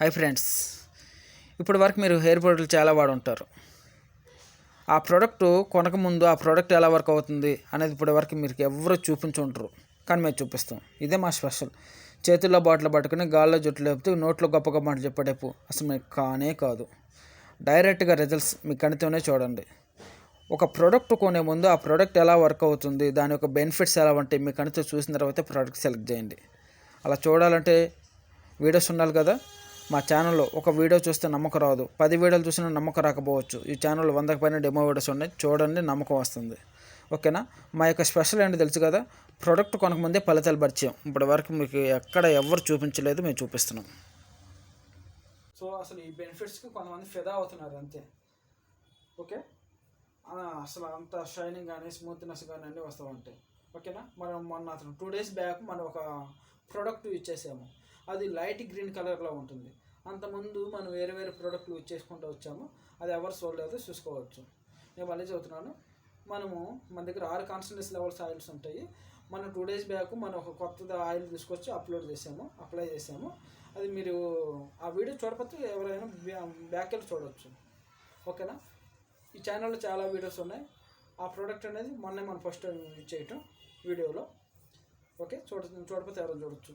Hi friends, ఇప్పటి వరకు మీరు హెయిర్ ప్రొడక్ట్లు చాలా వాడుంటారు. ఆ ప్రోడక్ట్ కొనకముందు ఆ ప్రోడక్ట్ ఎలా వర్క్ అవుతుంది అనేది ఇప్పటి వరకు మీరు ఎవరు చూపించుంటారు, కానీ మేము చూపిస్తాం. ఇదే మా స్పెషల్. చేతుల్లో బాటిల్ పట్టుకుని గాల్లో జుట్టు లేపుతూ నోట్లో గొప్ప గొప్ప మాట చెప్పేటప్పు అసలు మీకు కానే కాదు. డైరెక్ట్గా రిజల్ట్స్ మీ కణితోనే చూడండి. ఒక ప్రోడక్ట్ కొనే ముందు ఆ ప్రోడక్ట్ ఎలా వర్క్ అవుతుంది, దాని యొక్క బెనిఫిట్స్ ఎలా ఉంటాయి మీ కణితో చూసిన తర్వాత ప్రోడక్ట్ సెలెక్ట్ చేయండి. అలా చూడాలంటే వీడియోస్ ఉండాలి కదా. మా ఛానల్లో ఒక వీడియో చూస్తే నమ్మకం రాదు, 10 వీడియోలు చూసినా నమ్మకం రాకపోవచ్చు. ఈ ఛానల్లో 100కి పైన డెమో వీడియోస్ ఉన్నాయి, చూడండి, నమ్మకం వస్తుంది. ఓకేనా. మా యొక్క స్పెషల్ ఏంటి తెలుసు కదా, ప్రోడక్ట్ కొనకముందే ఫలితాలు పరిచయం. ఇప్పటి వరకు మీకు ఎక్కడ ఎవరు చూపించలేదు, మేము చూపిస్తున్నాం. సో అసలు ఈ బెనిఫిట్స్కి కొంతమంది ఫిదా అవుతున్నారు అంతే. ఓకే, అసలు అంత షైనింగ్ కానీ స్మూత్నెస్ కానీ అన్నీ వస్తూ ఉంటాయి. ఓకేనా. మనం మొన్న అతను 2 days బ్యాక్ మనం ఒక ప్రోడక్ట్ యూజ్ చేసాము. అది లైట్ గ్రీన్ కలర్లో ఉంటుంది. అంతకుముందు మనం వేరే వేరే ప్రోడక్ట్లు యూజ్ చేసుకుంటూ వచ్చాము, అది ఎవరు చూడలేదు, చూసుకోవచ్చు. నేను మళ్ళీ చెబుతున్నాను, మన దగ్గర 6 కాన్సన్ట్రేస్ లెవెల్స్ ఆయిల్స్ ఉంటాయి. మనం 2 days బ్యాక్ మనం ఒక కొత్త ఆయిల్ తీసుకొచ్చి అప్లై చేసాము. అది మీరు ఆ వీడియో చూడకపోతే ఎవరైనా బ్యాక్ వెళ్ళి చూడవచ్చు. ఓకేనా. ఈ ఛానల్లో చాలా వీడియోస్ ఉన్నాయి. ఆ ప్రోడక్ట్ అనేది మనం ఫస్ట్ యూజ్ చేయటం వీడియోలో. ఓకే, చూడకపోతే ఎవరైనా చూడవచ్చు.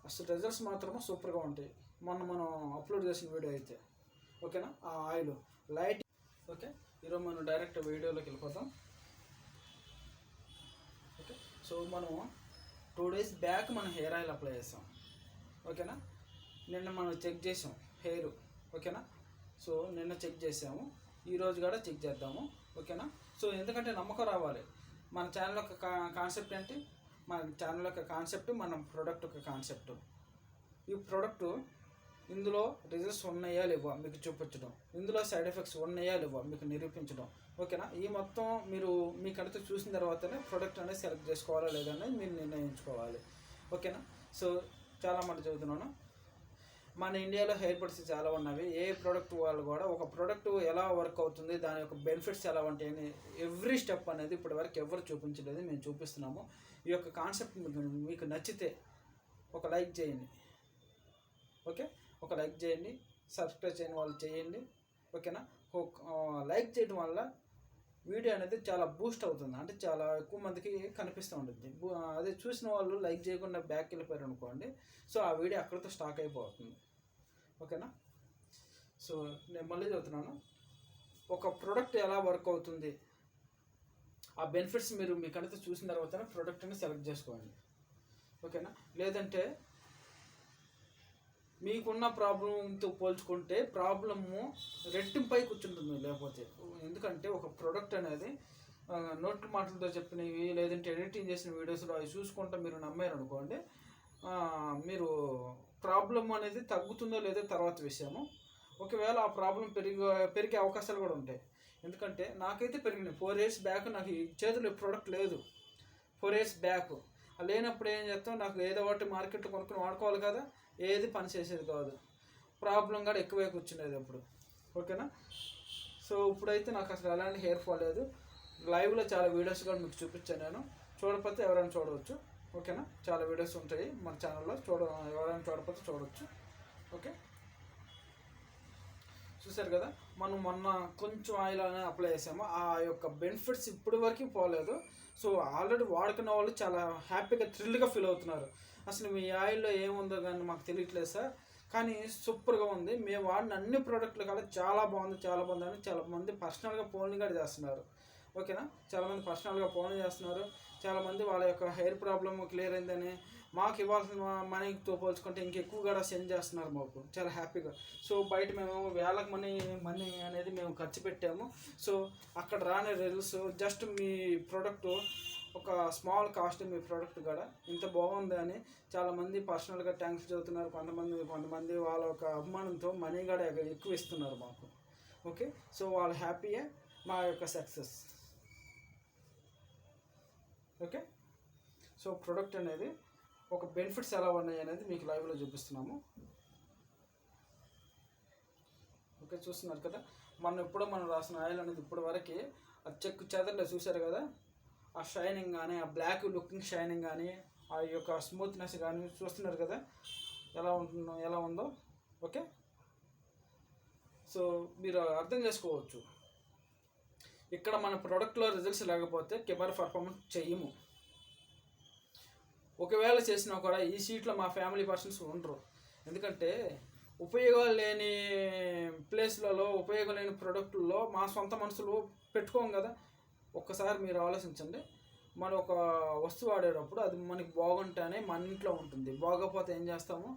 అసలు రిజల్ట్స్ మాత్రమే సూపర్గా ఉంటాయి. మనం అప్లోడ్ చేసిన వీడియో అయితే. ఓకేనా. ఆ ఆయిల్ లైట్. ఓకే, ఈరోజు మనం డైరెక్ట్ వీడియోలోకి వెళ్ళిపోతాం. ఓకే, సో మనం 2 days బ్యాక్ మనం హెయిర్ ఆయిల్ అప్లై చేసాం. ఓకేనా. నిన్న మనం చెక్ చేసాం హెయిర్. ఓకేనా. సో నిన్న చెక్ చేసాము, ఈరోజు కూడా చెక్ చేద్దాము. ఓకేనా. సో ఎందుకంటే నమ్మకం రావాలి. మన ఛానల్ యొక్క కాన్సెప్ట్ ఏంటి, మన ఛానల్ యొక్క కాన్సెప్ట్, మన ప్రోడక్ట్ యొక్క కాన్సెప్ట్. ఈ ప్రోడక్ట్ ఇందులో రిజల్ట్స్ ఉన్నాయా లేవా మీకు చూపించడం, ఇందులో సైడ్ ఎఫెక్ట్స్ ఉన్నాయా లేవా మీకు నిరూపించడం. ఓకేనా. ఈ మొత్తం మీరు మీ కడితో చూసిన తర్వాతనే ప్రోడక్ట్ అనేది సెలెక్ట్ చేసుకోవాలా లేదనేది మీరు నిర్ణయించుకోవాలి. ఓకేనా. సో చాలా మాట చెబుతున్నాను. మన ఇండియాలో హెయిర్ ప్రొడక్ట్స్ చాలా ఉన్నవి. ఏ ప్రోడక్ట్ వాళ్ళు కూడా ఒక ప్రోడక్ట్ ఎలా వర్క్ అవుతుంది, దాని యొక్క బెనిఫిట్స్ ఎలా ఉంటాయని ఎవ్రీ స్టెప్ అనేది ఇప్పటి వరకు ఎవరు చూపించలేదు, మేము చూపిస్తున్నాము. ఈ యొక్క కాన్సెప్ట్ మీకు నచ్చితే ఒక లైక్ చేయండి. ఓకే, ఒక లైక్ చేయండి. సబ్స్క్రైబ్ చేయని వాళ్ళు చేయండి. ఓకేనా. లైక్ చేయడం వల్ల వీడియో అనేది చాలా బూస్ట్ అవుతుంది, అంటే చాలా ఎక్కువ మందికి కనిపిస్తూ ఉంటుంది. అదే చూసిన వాళ్ళు లైక్ చేయకుండా బ్యాక్ వెళ్ళిపోయారు అనుకోండి, సో ఆ వీడియో అక్కడితో స్టాక్ అయిపోతుంది. ఓకేనా. సో నేను మళ్ళీ చెబుతున్నాను, ఒక ప్రోడక్ట్ ఎలా వర్క్ అవుతుంది, ఆ బెనిఫిట్స్ మీరు మీ కడితో చూసిన తర్వాతనే ప్రోడక్ట్ని సెలెక్ట్ చేసుకోండి. ఓకేనా. లేదంటే మీకున్న ప్రాబ్లంతో పోల్చుకుంటే ప్రాబ్లము రెట్టింపై కూర్చుంటుంది లేకపోతే. ఎందుకంటే ఒక ప్రోడక్ట్ అనేది నోట్ల మాటలతో చెప్పినవి లేదంటే ఎడిటింగ్ చేసిన వీడియోస్లో అవి చూసుకుంటూ మీరు నమ్మారు అనుకోండి, మీరు ప్రాబ్లం అనేది తగ్గుతుందో లేదో తర్వాత విషయము. ఒకవేళ ఆ ప్రాబ్లం పెరిగే అవకాశాలు కూడా ఉంటాయి. ఎందుకంటే నాకైతే పెరిగినాయి. 4 years బ్యాక్ నాకు ఈ చేతిలో ప్రోడక్ట్ లేదు. 4 years బ్యాక్ లేనప్పుడు ఏం చేస్తాం, నాకు ఏదో ఒకటి మార్కెట్లో కొనుక్కొని వాడుకోవాలి కదా, ఏది పని చేసేది కాదు. ప్రాబ్లం కూడా ఎక్కువే కూర్చునేది అప్పుడు. ఓకేనా. సో ఇప్పుడైతే నాకు అసలు ఎలాంటి హెయిర్ ఫాల్ లేదు. లైవ్లో చాలా వీడియోస్ కూడా మీకు చూపించాను నేను, చూడకపోతే ఎవరైనా చూడవచ్చు. ఓకేనా. చాలా వీడియోస్ ఉంటాయి మన ఛానల్లో, ఎవరైనా చూడకపోతే చూడవచ్చు. ఓకే, చూసారు కదా. మనం మొన్న కొంచెం ఆయిల్ అనేది అప్లై చేసాము, ఆ యొక్క బెనిఫిట్స్ ఇప్పటి వరకు పోలేదు. సో ఆల్రెడీ వాడుకున్న వాళ్ళు చాలా హ్యాపీగా థ్రిల్గా ఫీల్ అవుతున్నారు. అసలు మీ ఆయిల్లో ఏముందో కానీ మాకు తెలియట్లేదు సార్, కానీ సూపర్గా ఉంది, మేము వాడిన అన్ని ప్రోడక్ట్లు కూడా చాలా బాగుంది అని చాలామంది పర్సనల్గా ఫోన్లు కూడా చేస్తున్నారు. ఓకేనా. చాలామంది పర్సనల్గా ఫోన్ చేస్తున్నారు. చాలామంది వాళ్ళ యొక్క హెయిర్ ప్రాబ్లమ్ క్లియర్ అయిందని, మాకు ఇవ్వాల్సిన మనీతో పోల్చుకుంటే ఇంకెక్కువ కూడా సెండ్ చేస్తున్నారు మాకు, చాలా హ్యాపీగా. సో బయట మేము వేలకు మనీ అనేది మేము ఖర్చు పెట్టాము. సో అక్కడ రాని రిజల్ట్స్ జస్ట్ మీ ప్రోడక్ట్ ఒక స్మాల్ కాస్ట్, మీ ప్రోడక్ట్ కూడా ఇంత బాగుంది అని చాలామంది పర్సనల్గా థ్యాంక్స్ చదువుతున్నారు. కొంతమంది వాళ్ళ యొక్క అభిమానంతో మనీ కూడా ఎక్కువ ఇస్తున్నారు మాకు. ఓకే, సో వాళ్ళు హ్యాపీయే, మా యొక్క సక్సెస్. ఓకే, సో ప్రోడక్ట్ అనేది ఒక బెనిఫిట్స్ ఎలా ఉన్నాయి అనేది మీకు లైవ్లో చూపిస్తున్నాము. ఓకే, చూస్తున్నారు కదా. మనం రాసిన ఆయిల్ అనేది ఇప్పటి వరకు ఆ చెక్కు చెదరలో చూశారు కదా, ఆ షైనింగ్ కానీ, ఆ బ్లాక్ లుకింగ్ షైనింగ్ కానీ, ఆ యొక్క స్మూత్నెస్ కానీ చూస్తున్నారు కదా ఎలా ఉందో. ఓకే, సో మీరు అర్థం చేసుకోవచ్చు, ఇక్కడ మన ప్రోడక్ట్లో రిజల్ట్స్ లేకపోతే కెమెరా పర్ఫార్మెన్స్ చేయము. ఒకవేళ చేసినా కూడా ఈ సీట్లో మా ఫ్యామిలీ పర్సన్స్ ఉండరు. ఎందుకంటే ఉపయోగాలు లేని ప్లేస్లలో, ఉపయోగం లేని ప్రోడక్టుల్లో మా సొంత మనుషులు పెట్టుకోం కదా. ఒక్కసారి మీరు ఆలోచించండి, మనం ఒక వస్తువు వాడేటప్పుడు అది మనకి బాగుంటేనే మన ఇంట్లో ఉంటుంది. బాగోకపోతే ఏం చేస్తాము,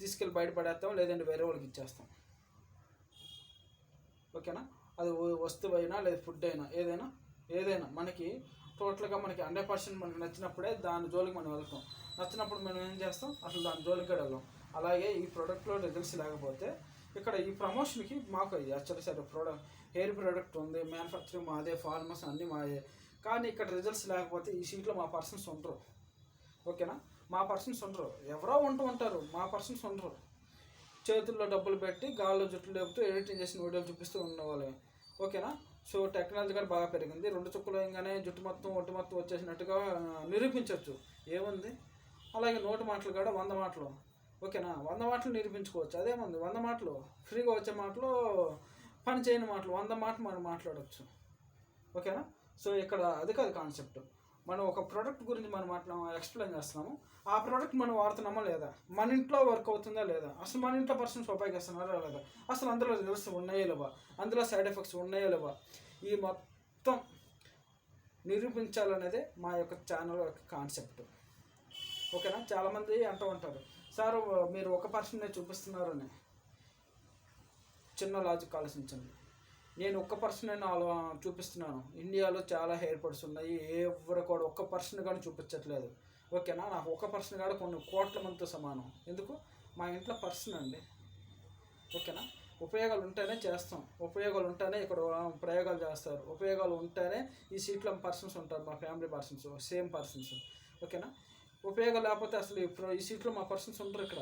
తీసుకెళ్ళి బయటపడేస్తాం, లేదంటే వేరే వాళ్ళకి ఇచ్చేస్తాం. ఓకేనా, అది వస్తువు అయినా లేదా ఫుడ్ అయినా ఏదైనా మనకి టోటల్గా మనకి 100% మనకి నచ్చినప్పుడే దాని జోలికి మనం వెళ్తాం. నచ్చినప్పుడు మనం ఏం చేస్తాం, అసలు దాని జోలికి కూడా వెళ్ళాం. అలాగే ఈ ప్రోడక్ట్లో రిజల్ట్స్ లేకపోతే ఇక్కడ ఈ ప్రమోషన్కి మాకు యాక్చువల్లీ సరే హెయిర్ ప్రోడక్ట్ ఉంది, మ్యానుఫ్యాక్చరింగ్ మాదే, ఫార్మర్స్ అన్నీ మాదే, కానీ ఇక్కడ రిజల్ట్స్ లేకపోతే ఈ సీట్లో మా పర్సన్స్ ఉండరు. ఓకేనా, మా పర్సన్స్ ఉండరు, ఎవరో ఉంటారు, మా పర్సన్స్ ఉండరు. చేతుల్లో డబ్బులు పెట్టి గాల్లో జుట్లు లేపుతూ ఎడిటింగ్ చేసిన వీడియోలు చూపిస్తూ ఉన్నవాళ్ళే. ఓకేనా, సో టెక్నాలజీ కూడా బాగా పెరిగింది. 2 చుక్కలు వేయగానే జుట్టు మొత్తం ఒట్టి మొత్తం వచ్చేసినట్టుగా నిరూపించవచ్చు. ఏముంది, అలాగే నోటి మాటలు కూడా 100 మాటలు. ఓకేనా, 100 మాటలు నిరూపించుకోవచ్చు. అదేముంది, 100 మాటలు ఫ్రీగా వచ్చే మాటలు, పని చేయని మాటలు 100 మాటలు మనం మాట్లాడవచ్చు. ఓకేనా, సో ఇక్కడ అది కాదు కాన్సెప్ట్. మనం ఒక ప్రోడక్ట్ గురించి మనం ఎక్స్ప్లెయిన్ చేస్తున్నాము. ఆ ప్రోడక్ట్ మనం వాడుతున్నామా లేదా, మన ఇంట్లో వర్క్ అవుతుందా లేదా, అసలు మన ఇంట్లో పర్సన్స్ ఉపయోగిస్తున్నారా లేదా, అసలు అందులో రిజల్ట్స్ ఉన్నాయో లేవా, అందులో సైడ్ ఎఫెక్ట్స్ ఉన్నాయో లేవా, ఈ మొత్తం నిరూపించాలనేదే మా యొక్క ఛానల్ యొక్క కాన్సెప్ట్. ఓకేనా, చాలామంది అంటూ ఉంటారు, సార్ మీరు ఒక పర్సన్నే చూపిస్తున్నారు అని. చిన్న లాజిక్ ఆలోచించండి, నేను ఒక్క పర్సన్ చూపిస్తున్నాను. ఇండియాలో చాలా హెయిర్ పర్స్ ఉన్నాయి, ఎవరు కూడా ఒక్క పర్సన్ కానీ చూపించట్లేదు. ఓకేనా, నాకు ఒక పర్సన్ కాదు కొన్ని కోట్ల మందితో సమానం. ఎందుకు, మా ఇంట్లో పర్సన్ అండి. ఓకేనా, ఉపయోగాలు ఉంటేనే చేస్తాం, ఉపయోగాలు ఉంటేనే ఇక్కడ ప్రయోగాలు చేస్తారు, ఉపయోగాలు ఉంటేనే ఈ సీట్లో పర్సన్స్ ఉంటారు, మా ఫ్యామిలీ పర్సన్స్, సేమ్ పర్సన్స్. ఓకేనా, ఉపయోగాలు లేకపోతే అసలు ఈ సీట్లో మా పర్సన్స్ ఉండరు ఇక్కడ.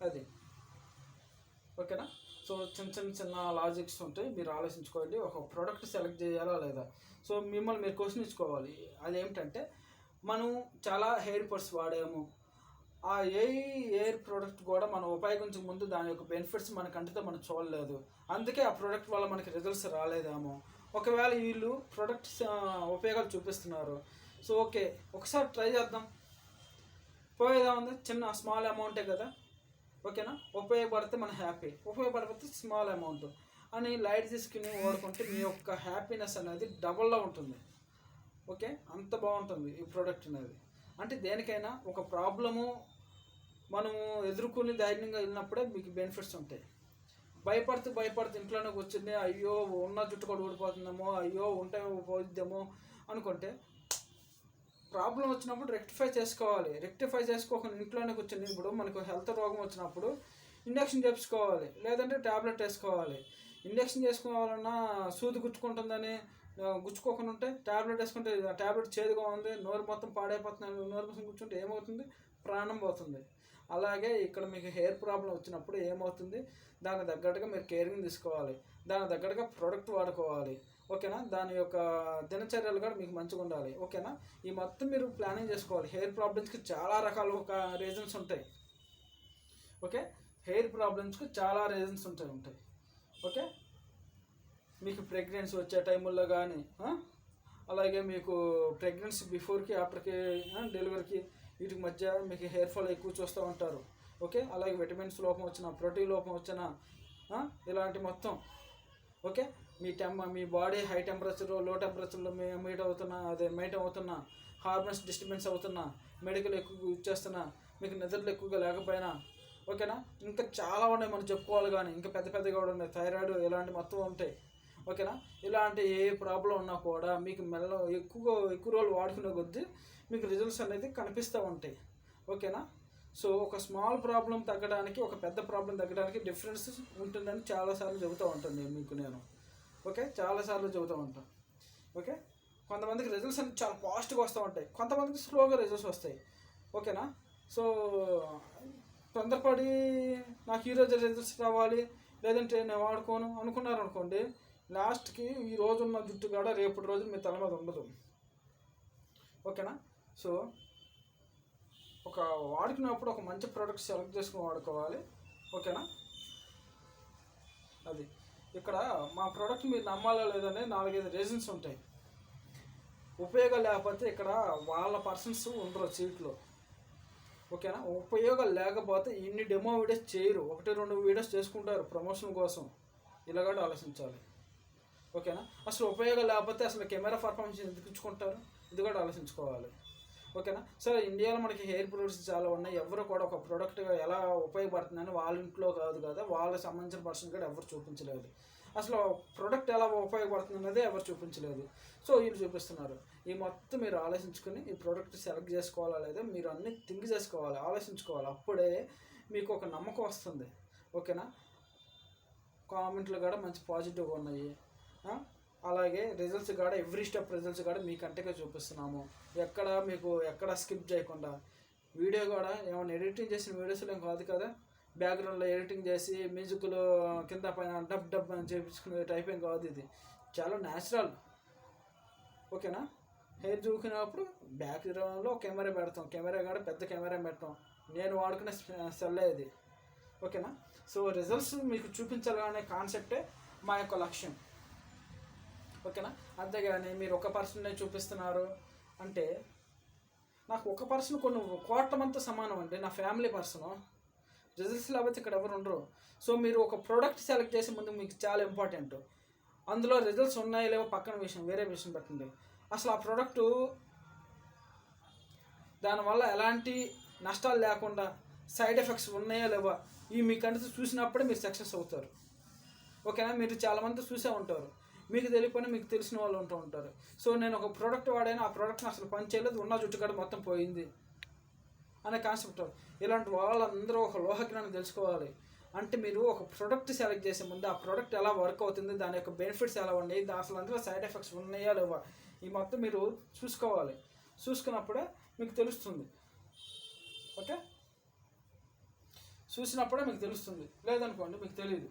అది ఓకేనా, సో చిన్న లాజిక్స్ ఉంటాయి, మీరు ఆలోచించుకోండి. ఒక ప్రోడక్ట్ సెలెక్ట్ చేయాలా లేదా, సో మిమ్మల్ని మీరు క్వశ్చన్ ఇచ్చుకోవాలి. అదేమిటంటే, మనం చాలా హెయిర్ పర్స్ వాడాము, ఆ ఎయిర్ ప్రోడక్ట్ కూడా మనం ఉపయోగించక ముందు దాని యొక్క బెనిఫిట్స్ మన కంటితో మనం చూడలేదు, అందుకే ఆ ప్రోడక్ట్ వల్ల మనకి రిజల్ట్స్ రాలేదేమో. ఒకవేళ వీళ్ళు ప్రోడక్ట్స్ ఉపయోగాలు చూపిస్తున్నారు, సో ఓకే ఒకసారి ట్రై చేద్దాం, పోయేదా ఉంది, చిన్న స్మాల్ అమౌంటే కదా. ఓకేనా, ఉపయోగపడితే మన హ్యాపీ, ఉపయోగపడితే స్మాల్ అమౌంట్ అని లైట్ తీసుకుని వాడుకుంటే మీ యొక్క హ్యాపీనెస్ అనేది డబుల్లో ఉంటుంది. ఓకే, అంత బాగుంటుంది ఈ ప్రోడక్ట్ అనేది. అంటే దేనికైనా ఒక ప్రాబ్లము మనము ఎదుర్కొని ధైర్యంగా వెళ్ళినప్పుడే మీకు బెనిఫిట్స్ ఉంటాయి. భయపడుతూ ఇంట్లోనే కూర్చుంది, అయ్యో ఉన్న జుట్టు కూడా ఊడిపోతుందేమో, అయ్యో ఉంటే పోయిద్దేమో అనుకుంటే, ప్రాబ్లం వచ్చినప్పుడు రెక్టిఫై చేసుకోవాలి. రెక్టిఫై చేసుకోకుండా ఇంట్లోనే కూర్చొని, ఇప్పుడు మనకు హెల్త్ రోగం వచ్చినప్పుడు ఇంజక్షన్ చేయించుకోవాలి, లేదంటే ట్యాబ్లెట్ వేసుకోవాలి. ఇంజక్షన్ చేసుకోవాలన్నా సూది గుచ్చుకుంటుందని గుచ్చుకోకుండా ఉంటే ట్యాబ్లెట్ వేసుకుంటే ట్యాబ్లెట్ చేదుగా ఉంది, నోరు మొత్తం పాడైపోతుంది, నోరు మొత్తం కూర్చుంటే ఏమవుతుంది, ప్రాణం పోతుంది. అలాగే ఇక్కడ మీకు హెయిర్ ప్రాబ్లం వచ్చినప్పుడు ఏమవుతుంది, దానికి తగ్గట్టుగా మీరు కేరింగ్ తీసుకోవాలి, దానికి తగ్గట్టుగా ప్రోడక్ట్ వాడుకోవాలి. ఓకేనా, దాని యొక్క దినచర్యలు కూడా మీకు మంచిగా ఉండాలి. ఓకేనా, ఈ మొత్తం మీరు ప్లానింగ్ చేసుకోవాలి. హెయిర్ ప్రాబ్లమ్స్కి చాలా రకాల రీజన్స్ ఉంటాయి. ఓకే, హెయిర్ ప్రాబ్లమ్స్కి చాలా రీజన్స్ ఉంటాయి. ఓకే, మీకు ప్రెగ్నెన్సీ వచ్చే టైముల్లో కానీ, అలాగే మీకు ప్రెగ్నెన్సీ బిఫోర్కి ఆఫ్టర్కి డెలివరీకి వీటికి మధ్య మీకు హెయిర్ ఫాల్ ఎక్కువ చూస్తూ ఉంటారు. ఓకే, అలాగే విటమిన్స్ లోపం వచ్చిన, ప్రోటీన్ లోపం వచ్చిన, ఇలాంటి మొత్తం. ఓకే, మీ బాడీ హై టెంపరేచర్ లో టెంపరేచర్లో మెయింటైన్ అవుతున్నా, హార్మోన్స్ డిస్టర్బెన్స్ అవుతున్నా, మెడికల్ ఎక్కువ యూజ్ చేస్తున్నా, మీకు నిద్రలు ఎక్కువగా లేకపోయినా. ఓకేనా, ఇంకా చాలా ఉన్నాయి మనం చెప్పుకోవాలి, కానీ ఇంకా పెద్దగా కూడా ఉన్నాయి. థైరాయిడ్ ఇలాంటి మొత్తం ఉంటాయి. ఓకేనా, ఇలాంటి ఏ ప్రాబ్లం ఉన్నా కూడా మీకు ఎక్కువ రోజులు వాడుకునే కొద్దీ మీకు రిజల్ట్స్ అనేది కనిపిస్తూ ఉంటాయి. ఓకేనా, సో ఒక స్మాల్ ప్రాబ్లం తగ్గడానికి, ఒక పెద్ద ప్రాబ్లం తగ్గడానికి డిఫరెన్స్ ఉంటుందని చాలాసార్లు చెబుతూ ఉంటాను మీకు నేను. ఓకే, చాలాసార్లు చెబుతూ ఉంటాను. ఓకే, కొంతమందికి రిజల్ట్స్ అనేది చాలా ఫాస్ట్గా వస్తూ ఉంటాయి, కొంతమందికి స్లోగా రిజల్ట్స్ వస్తాయి. ఓకేనా, సో తొందరపడి నాకు ఈరోజు రిజల్ట్స్ రావాలి, లేదంటే నేను వాడుకోను అనుకున్నారు అనుకోండి, లాస్ట్కి ఈ రోజు ఉన్న జుట్టు కాడ రేపటి రోజు మీ తల మీద ఉండదు. ఓకేనా, సో ఒక వాడుకున్నప్పుడు ఒక మంచి ప్రోడక్ట్ సెలెక్ట్ చేసుకుని వాడుకోవాలి. ఓకేనా? అది ఇక్కడ మా ప్రోడక్ట్ మీరు నమ్మాలో లేదని 4-5 రీజన్స్ ఉంటాయి. ఉపయోగం లేకపోతే ఇక్కడ వాళ్ళ పర్సన్స్ ఉండరు సీట్లో. ఓకేనా? ఉపయోగం లేకపోతే ఇన్ని డెమో వీడియోస్ చేయరు, 1-2 వీడియోస్ చేసుకుంటారు ప్రమోషన్ కోసం. ఇలా కూడా ఆలోచించాలి. ఓకేనా? అసలు ఉపయోగం లేకపోతే అసలు కెమెరా పర్ఫార్మెన్స్ ఎందుకు ఇచ్చుకుంటారు, ఇది కూడా ఆలోచించుకోవాలి. ఓకేనా? సరే, ఇండియాలో మనకి హెయిర్ ప్రొడక్ట్స్ చాలా ఉన్నాయి. ఎవరు కూడా ఒక ప్రోడక్ట్ ఎలా ఉపయోగపడుతుందని వాళ్ళ ఇంట్లో కాదు కదా, వాళ్ళకి సంబంధించిన పర్సన్ కూడా ఎవరు చూపించలేదు. అసలు ప్రోడక్ట్ ఎలా ఉపయోగపడుతుంది అన్నది ఎవరు చూపించలేదు. సో వీళ్ళు చూపిస్తున్నారు. ఈ మొత్తం మీరు ఆలోచించుకుని ఈ ప్రోడక్ట్ సెలెక్ట్ చేసుకోవాలా లేదా మీరు అన్నీ థింక్ చేసుకోవాలి, ఆలోచించుకోవాలి. అప్పుడే మీకు ఒక నమ్మకం వస్తుంది. ఓకేనా? కామెంట్లు కూడా మంచి పాజిటివ్గా ఉన్నాయి. అలాగే రిజల్ట్స్ కూడా ఎవ్రీ స్టెప్ రిజల్ట్స్ కూడా మీ కంటగా చూపిస్తున్నాము. ఎక్కడ స్కిప్ చేయకుండా. వీడియో కూడా ఏమైనా ఎడిటింగ్ చేసిన వీడియోస్లో ఏం కాదు కదా, బ్యాక్గ్రౌండ్లో ఎడిటింగ్ చేసి మ్యూజిక్లో కింద పైన డబ్ అని చేపించుకునే టైప్ ఏం కాదు. ఇది చాలా న్యాచురల్. ఓకేనా? హెయిర్ చూకునేటప్పుడు బ్యాక్గ్రౌండ్లో కెమెరా పెడతాం, కెమెరా కూడా పెద్ద కెమెరా పెడతాం. నేను వాడుకునే సెల్లే ఇది. ఓకేనా? సో రిజల్ట్స్ మీకు చూపించాలనే కాన్సెప్టే మా యొక్క లక్ష్యం. ఓకేనా? అంతేగాని మీరు ఒక పర్సన్నే చూపిస్తున్నారు అంటే, నాకు ఒక పర్సన్ కొన్ని కోట్ల మందితో సమానం అండి. నా ఫ్యామిలీ పర్సను. రిజల్ట్స్ లేకపోతే ఇక్కడ ఎవరు ఉండరు. సో మీరు ఒక ప్రోడక్ట్ సెలెక్ట్ చేసే ముందు మీకు చాలా ఇంపార్టెంట్. అందులో రిజల్ట్స్ ఉన్నాయో లేవో పక్కన విషయం, వేరే విషయం పెట్టండి. అసలు ఆ ప్రోడక్టు దానివల్ల ఎలాంటి నష్టాలు లేకుండా సైడ్ ఎఫెక్ట్స్ ఉన్నాయో లేవా ఇవి మీకు అంటే చూసినప్పుడే మీరు సక్సెస్ అవుతారు. ఓకేనా? మీరు చాలామంది చూసే ఉంటారు, మీకు తెలియకపోయినా మీకు తెలిసిన వాళ్ళు ఉంటూ ఉంటారు. సో నేను ఒక ప్రోడక్ట్ వాడాను, ఆ ప్రోడక్ట్ని అసలు పని చేయలేదు, ఉన్న జుట్టు కూడా మొత్తం పోయింది అనే కాన్సెప్ట్. ఇలాంటి వాళ్ళందరూ ఒక లోహజ్ఞానం తెలుసుకోవాలి. అంటే మీరు ఒక ప్రోడక్ట్ సెలెక్ట్ చేసే ముందు ఆ ప్రోడక్ట్ ఎలా వర్క్ అవుతుంది, దాని యొక్క బెనిఫిట్స్ ఎలా ఉన్నాయి, అసలు అందులో సైడ్ ఎఫెక్ట్స్ ఉన్నాయా లేవా ఈ మొత్తం మీరు చూసుకోవాలి. చూసుకున్నప్పుడే మీకు తెలుస్తుంది. ఓకే? చూసినప్పుడే మీకు తెలుస్తుంది, లేదనుకోండి మీకు తెలియదు.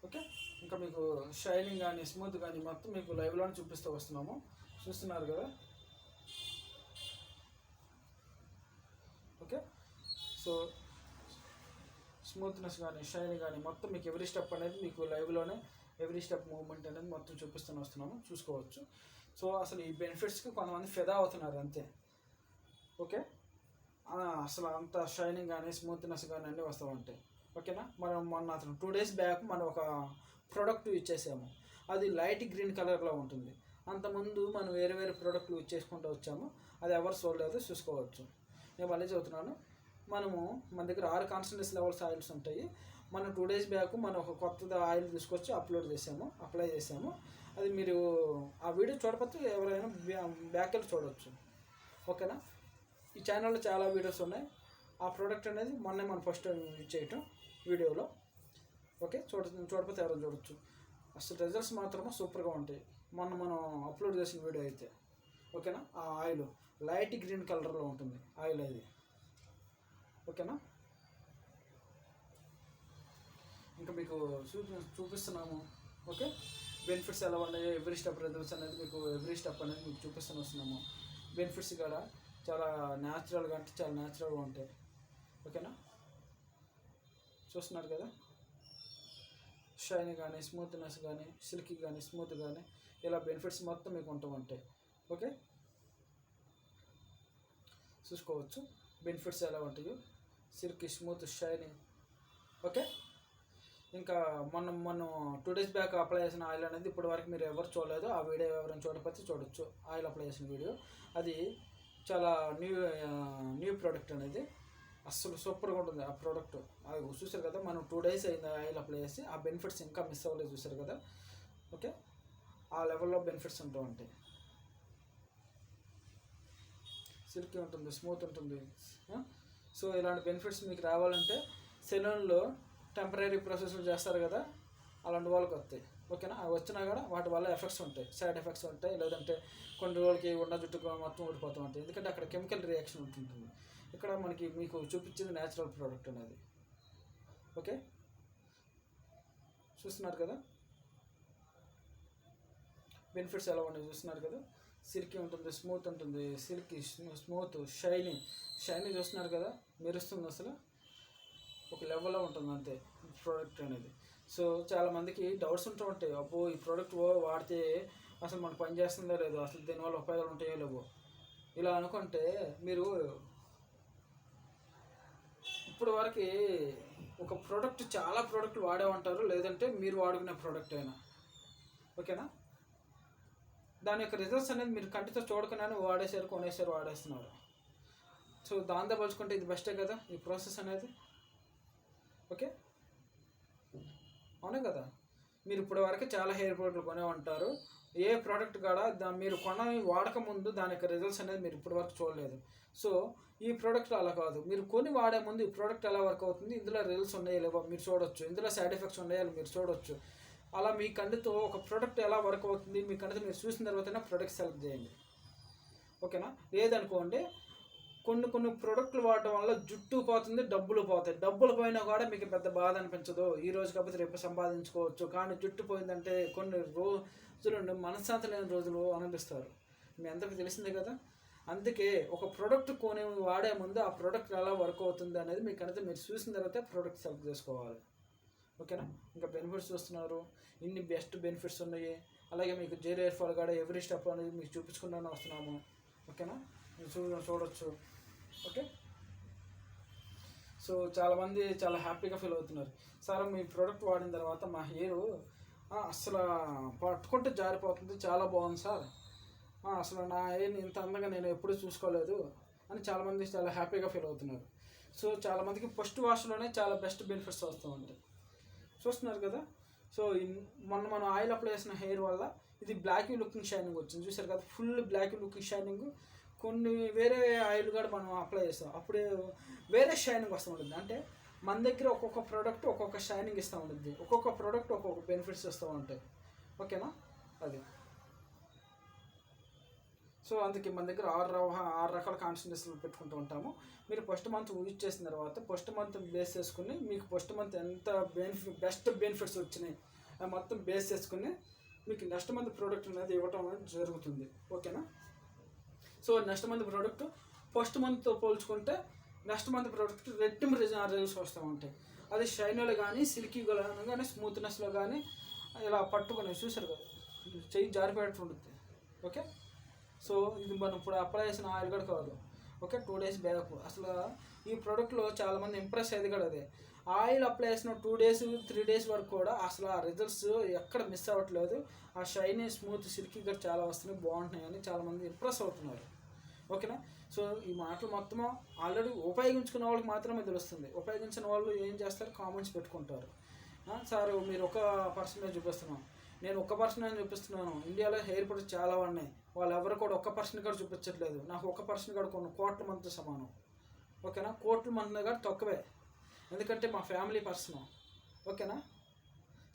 ఓకే? ఇంకా మీకు షైనింగ్ కానీ స్మూత్ కానీ మొత్తం మీకు లైవ్లోనే చూపిస్తూ వస్తున్నాము. చూస్తున్నారు కదా. ఓకే? సో స్మూత్నెస్ కానీ షైనింగ్ కానీ మొత్తం మీకు ఎవ్రీ స్టెప్ అనేది మీకు లైవ్లోనే ఎవ్రీ స్టెప్ మూవ్మెంట్ అనేది మొత్తం చూపిస్తూనే వస్తున్నాము, చూసుకోవచ్చు. సో అసలు ఈ బెనిఫిట్స్కి కొంతమంది ఫిదా అవుతున్నారు అంతే. ఓకే? అసలు అంత షైనింగ్ కానీ స్మూత్నెస్ కానీ అన్నీ వస్తూ ఉంటాయి. ఓకేనా? మనం మొన్న 2 days బ్యాక్ మనం ఒక ప్రోడక్ట్ యూజ్ చేసాము. అది లైట్ గ్రీన్ కలర్లో ఉంటుంది. అంతకుముందు మనం వేరే ప్రోడక్ట్లు యూజ్ చేసుకుంటూ వచ్చాము, అది ఎవరు చూడలేదు, చూసుకోవచ్చు. నేను మళ్ళీ చెబుతున్నాను, మన దగ్గర 6 కాన్సంట్రేషన్ లెవెల్స్ ఆయిల్స్ ఉంటాయి. మనం 2 days బ్యాక్ మనం ఒక కొత్త ఆయిల్ తీసుకొచ్చి అప్లై చేసాము. అది మీరు ఆ వీడియో చూడకపోతే ఎవరైనా బ్యాక్ వెళ్ళి చూడవచ్చు. ఓకేనా? ఈ ఛానల్లో చాలా వీడియోస్ ఉన్నాయి. ఆ ప్రోడక్ట్ అనేది మొన్నే మనం ఫస్ట్ యూజ్ చేయటం వీడియోలో. ఓకే? చూడకపోతే ఎవరైనా చూడొచ్చు. అసలు రిజల్ట్స్ మాత్రమే సూపర్గా ఉంటాయి. మనం అప్లోడ్ చేసిన వీడియో అయితే. ఓకేనా? ఆ ఆయిల్ లైట్ గ్రీన్ కలర్లో ఉంటుంది ఆయిల్ అది. ఓకేనా? ఇంకా మీకు చూపిస్తున్నాము. ఓకే? బెనిఫిట్స్ ఎలా ఉన్నాయో ఎవ్రీ స్టెప్ రిజల్ట్స్ అనేది మీకు చూపిస్తూనే వస్తున్నాము. బెనిఫిట్స్ కూడా చాలా న్యాచురల్గా అంటే చాలా న్యాచురల్గా ఉంటాయి. ఓకేనా? చూస్తున్నారు కదా. షైన్ కానీ స్మూత్నెస్ కానీ సిల్కీ కానీ స్మూత్ కానీ ఇలా బెనిఫిట్స్ మొత్తం మీకు ఉంటూ ఉంటాయి. ఓకే? చూసుకోవచ్చు బెనిఫిట్స్ ఎలా ఉంటాయో, సిల్కీ స్మూత్ షైనింగ్. ఓకే? ఇంకా మనం 2 days బ్యాక్ అప్లై చేసిన ఆయిల్ అనేది ఇప్పటి వరకు మీరు ఎవరు చూడలేదు. ఆ వీడియో ఎవరైనా చూడకపోతే చూడొచ్చు. ఆయిల్ అప్లై చేసిన వీడియో అది చాలా న్యూ ప్రోడక్ట్ అనేది. అస్సలు సూపర్గా ఉంటుంది ఆ ప్రోడక్ట్. అది చూసారు కదా, మనం 2 days అయింది ఆయిల్ అప్లై చేసి. ఆ బెనిఫిట్స్ ఇంకా మిస్ అవ్వలేదు, చూసారు కదా. ఓకే? ఆ లెవెల్లో బెనిఫిట్స్ ఉంటూ ఉంటాయి. సిల్కీ ఉంటుంది, స్మూత్ ఉంటుంది. సో ఇలాంటి బెనిఫిట్స్ మీకు రావాలంటే సెలూన్లో టెంపరీ ప్రాసెస్లు చేస్తారు కదా, అలాంటి వాళ్ళకి వస్తాయి. ఓకేనా? అవి వచ్చినా కూడా వాటి వల్ల ఎఫెక్ట్స్ ఉంటాయి, సైడ్ ఎఫెక్ట్స్ ఉంటాయి. లేదంటే కొన్ని రోజులకి ఉన్న జుట్టుకు మొత్తం ఊడిపోతూ ఉంటాయి. ఎందుకంటే అక్కడ కెమికల్ రియాక్షన్ ఉంటుంటుంది. ఇక్కడ మీకు చూపించింది న్యాచురల్ ప్రోడక్ట్ అనేది. ఓకే? చూస్తున్నారు కదా బెనిఫిట్స్ ఎలా ఉన్నాయి, చూస్తున్నారు కదా. సిల్కీ ఉంటుంది, స్మూత్ ఉంటుంది, సిల్కీ స్మూత్ షైనీ చూస్తున్నారు కదా, మెరుస్తుంది. అసలు ఒక లెవెల్లో ఉంటుంది అంతే ప్రోడక్ట్ అనేది. సో చాలామందికి డౌట్స్ ఉంటూ ఉంటాయి, అబ్బో ఈ ప్రోడక్ట్ వాడితే అసలు మనకు పని చేస్తుందో లేదో, అసలు దీనివల్ల ఉపయోగాలు ఉంటాయో లేవో ఇలా అనుకుంటే మీరు ఇప్పుడు వరకు ఒక ప్రోడక్ట్ చాలా ప్రోడక్ట్లు వాడే ఉంటారు, లేదంటే మీరు వాడుకునే ప్రోడక్ట్ అయినా ఓకేనా. దాని యొక్క రిజల్ట్స్ అనేది మీరు కంటితో చూడకుండానే వాడేస్తున్నారు. సో దాంతో పోల్చుకుంటే ఇది బెస్టే కదా ఈ ప్రాసెస్ అనేది. ఓకే, అవునే కదా. మీరు ఇప్పటి వరకు చాలా హెయిర్ ప్రోడక్ట్లు కొనే ఉంటారు. ఏ ప్రోడక్ట్ కూడా మీరు వాడక ముందు దాని యొక్క రిజల్ట్స్ అనేది మీరు ఇప్పటి వరకు చూడలేదు. సో ఈ ప్రోడక్ట్ అలా కాదు, మీరు కొని వాడే ముందు ఈ ప్రోడక్ట్ ఎలా వర్క్ అవుతుంది, ఇందులో రిజల్ట్స్ ఉన్నాయో లేవో మీరు చూడొచ్చు, ఇందులో సైడ్ ఎఫెక్ట్స్ ఉన్నాయో మీరు చూడొచ్చు. అలా మీ కంటితో ఒక ప్రోడక్ట్ ఎలా వర్క్ అవుతుంది మీ కంటితో మీరు చూసిన తర్వాతనే ప్రోడక్ట్ సెలెక్ట్ చేయండి. ఓకేనా. లేదనుకోండి కొన్ని ప్రోడక్ట్లు వాడటం వల్ల జుట్టు పోతుంది, డబ్బులు పోతాయి. డబ్బులు పోయినా కూడా మీకు పెద్ద బాధ అనిపించదు, ఈ రోజు కాకపోతే రేపు సంపాదించుకోవచ్చు. కానీ జుట్టు పోయిందంటే కొన్ని రోజులు మనశ్శాంతి లేని రోజులు ఆనందిస్తారు. మీ అందరికీ తెలిసిందే కదా. అందుకే ఒక ప్రోడక్ట్ వాడే ముందు ఆ ప్రోడక్ట్ ఎలా వర్క్ అవుతుంది అనేది మీ కనుక మీరు చూసిన తర్వాత ప్రోడక్ట్ సెలెక్ట్ చేసుకోవాలి. ఓకేనా. ఇంకా బెనిఫిట్స్ చూస్తున్నారు, ఇన్ని బెస్ట్ బెనిఫిట్స్ ఉన్నాయి. అలాగే మీకు జెల్ హెయిర్ ఫాల్ కూడా ఎవ్రీ స్టెప్ అనేది మీకు చూపించుకుంటూనే వస్తున్నాము. ఓకేనా, మీరు చూడొచ్చు. ఓకే. సో చాలామంది చాలా హ్యాపీగా ఫీల్ అవుతున్నారు, సార్ మీ ప్రోడక్ట్ వాడిన తర్వాత మా హెయిర్ అసలు పట్టుకుంటే జారిపోతుంది, చాలా బాగుంది సార్, అసలు నా హెయిర్ని ఇంత అందంగా నేను ఎప్పుడూ చూసుకోలేదు అని చాలామంది చాలా హ్యాపీగా ఫీల్ అవుతున్నారు. సో చాలామందికి ఫస్ట్ వాష్లోనే చాలా బెస్ట్ బెనిఫిట్స్ వస్తూ ఉంటాయి, చూస్తున్నారు కదా. సో మనం ఆయిల్ అప్లై చేసిన హెయిర్ వల్ల ఇది బ్లాక్ లుకింగ్ షైనింగ్ వచ్చింది, చూసారు కదా. Full black looking shining. కొన్ని వేరే ఆయిల్ కూడా మనం అప్లై చేస్తాం, అప్పుడే వేరే షైనింగ్ వస్తూ ఉంటుంది. అంటే మన దగ్గర ఒక్కొక్క ప్రోడక్ట్ ఒక్కొక్క షైనింగ్ ఇస్తూ ఉంటుంది, ఒక్కొక్క ప్రోడక్ట్ ఒక్కొక్క బెనిఫిట్స్ ఇస్తూ ఉంటాయి. ఓకేనా, అది. సో అందుకే మన దగ్గర 6 రకాల కాన్సన్ట్రేషన్లు పెట్టుకుంటూ ఉంటాము. మీరు ఫస్ట్ మంత్ యూజ్ చేసిన తర్వాత ఫస్ట్ మంత్ బేస్ చేసుకుని మీకు ఫస్ట్ మంత్ ఎంత బెస్ట్ బెనిఫిట్స్ వచ్చినాయి మొత్తం బేస్ చేసుకుని మీకు నెక్స్ట్ మంత్ ప్రోడక్ట్ అనేది ఇవ్వటం అనేది జరుగుతుంది. ఓకేనా. So next month product first మంత్తో పోల్చుకుంటే నెక్స్ట్ మంత్ ప్రోడక్ట్ రెట్టింపు రిజల్ట్స్ వస్తూ ఉంటాయి. అది షైనీలో కానీ సిల్కీలో కానీ స్మూత్నెస్లో కానీ ఇలా పట్టుకొని చూసారు కదా, చెయ్యి జారిపోయేట్టు ఉంటుంది. ఓకే. సో ఇది మనం ఇప్పుడు అప్లై చేసిన ఆయిల్ కూడా కాదు. ఓకే, 2 days బ్యాక్ అసలు ఈ ప్రోడక్ట్లో చాలామంది ఇంప్రెస్ అయ్యేది కూడా అదే. ఆయిల్ అప్లై చేసిన 2 days 3 days వరకు కూడా అసలు ఆ రిజల్ట్స్ ఎక్కడ మిస్ అవ్వట్లేదు. ఆ షైనీ స్మూత్ సిల్కీ కూడా చాలా వస్తున్నాయి, బాగుంటున్నాయి అని చాలామంది ఇంప్రెస్ అవుతున్నారు. ఓకేనా. సో ఈ మాటలు మొత్తం ఆల్రెడీ ఉపయోగించుకున్న వాళ్ళకి మాత్రమే తెలుస్తుంది. ఉపయోగించిన వాళ్ళు ఏం చేస్తారు, కామెంట్స్ పెట్టుకుంటారు, సార్ మీరు ఒక పర్సెంటేజ్ చూపిస్తున్నాం, నేను ఒక్క పర్సెంట్ చూపిస్తున్నాను. ఇండియాలో హెయిర్ ప్రొడక్ట్స్ చాలా ఉన్నాయి, వాళ్ళు ఎవరు కూడా 1% కూడా చూపించట్లేదు. నాకు 1% కూడా కొన్ని కోట్ల మందితో సమానం. ఓకేనా, కోట్ల మంది కూడా తక్కువే, ఎందుకంటే మా ఫ్యామిలీ పర్సన్. ఓకేనా.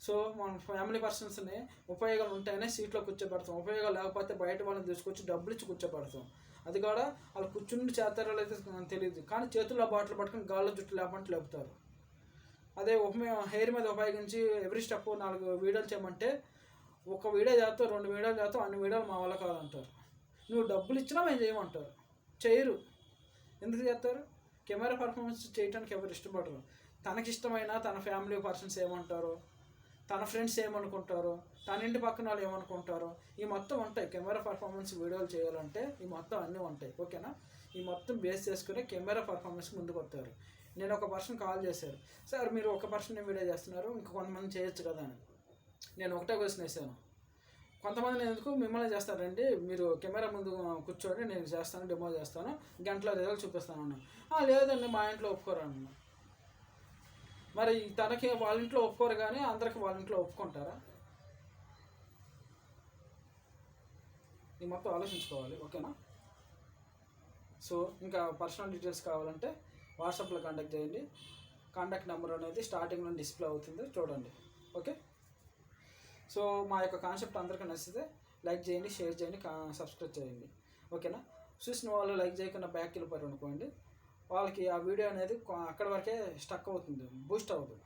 సో మన ఫ్యామిలీ పర్సన్స్ని ఉపయోగాలు ఉంటాయనే సీట్లో కూర్చోబెడతాం, ఉపయోగాలు లేకపోతే బయట వాళ్ళని తీసుకొచ్చి డబ్బులు ఇచ్చి కూర్చోబెడతాం. అది కూడా వాళ్ళు కూర్చుని చేస్తారో లేదో తెలియదు, కానీ చేతుల్లో బాటిల్ పట్టుకుని గాల్లో జుట్టు లేపంటే లేపుతారు. అదే హెయిర్ మీద ఉపయోగించి ఎవ్రీ స్టెప్ 4 వీడియోలు చేయమంటే ఒక వీడియో చేస్తావు, 2 వీడియోలు చేస్తావు, అన్ని వీడియోలు మా వల్ల కాదంటారు. నువ్వు డబ్బులు ఇచ్చినా మేము చేయమంటారు, చేయరు. ఎందుకు చేస్తారు? కెమెరా పర్ఫార్మెన్స్ చేయడానికి ఎవరు ఇష్టపడరు. తనకిష్టమైన తన ఫ్యామిలీ పర్సన్స్ ఏమంటారు, తన ఫ్రెండ్స్ ఏమనుకుంటారు, తన ఇంటి పక్కన వాళ్ళు ఏమనుకుంటారు, ఈ మొత్తం ఉంటాయి. కెమెరా పర్ఫార్మెన్స్ వీడియోలు చేయాలంటే ఈ మొత్తం అన్నీ ఉంటాయి. ఓకేనా. ఈ మొత్తం బేస్ చేసుకుని కెమెరా పర్ఫార్మెన్స్ ముందుకు వస్తారు. నేను ఒక పర్సన్ కాల్ చేశారు, సార్ మీరు ఒక పర్సన్ వీడియో చేస్తున్నారు, ఇంకా కొంతమంది చేయొచ్చు కదా అని. నేను ఒకటే క్వశ్చన్ వేసాను, కొంతమంది ఎందుకు మిమ్మల్ని చేస్తారండి, మీరు కెమెరా ముందు కూర్చోండి, నేను చేస్తాను, డెమో చేస్తాను, గంటలో రిజల్ట్ చూపిస్తాను అన్నా. లేదండి మా ఇంట్లో ఒప్పుకోరు అన్న. మరి తనకి వాళ్ళ ఇంట్లో ఒప్పుకోరు కానీ అందరికి వాళ్ళ ఇంట్లో ఒప్పుకుంటారా? ఈ మొత్తం ఆలోచించుకోవాలి. ఓకేనా. సో ఇంకా పర్సనల్ డీటెయిల్స్ కావాలంటే వాట్సాప్లో కాంటాక్ట్ చేయండి. కాంటాక్ట్ నెంబర్ అనేది స్టార్టింగ్లో డిస్ప్లే అవుతుంది, చూడండి. ఓకే. సో మా యొక్క కాన్సెప్ట్ అందరికీ నచ్చితే లైక్ చేయండి, షేర్ చేయండి, సబ్స్క్రైబ్ చేయండి. ఓకేనా. చూసిన వాళ్ళు లైక్ చేయకుండా బ్యాక్ వెళ్ళిపోయారు అనుకోండి, వాళ్ళకి ఆ వీడియో అనేది అక్కడి వరకే స్టక్ అవుతుంది, బూస్ట్ అవ్వదు.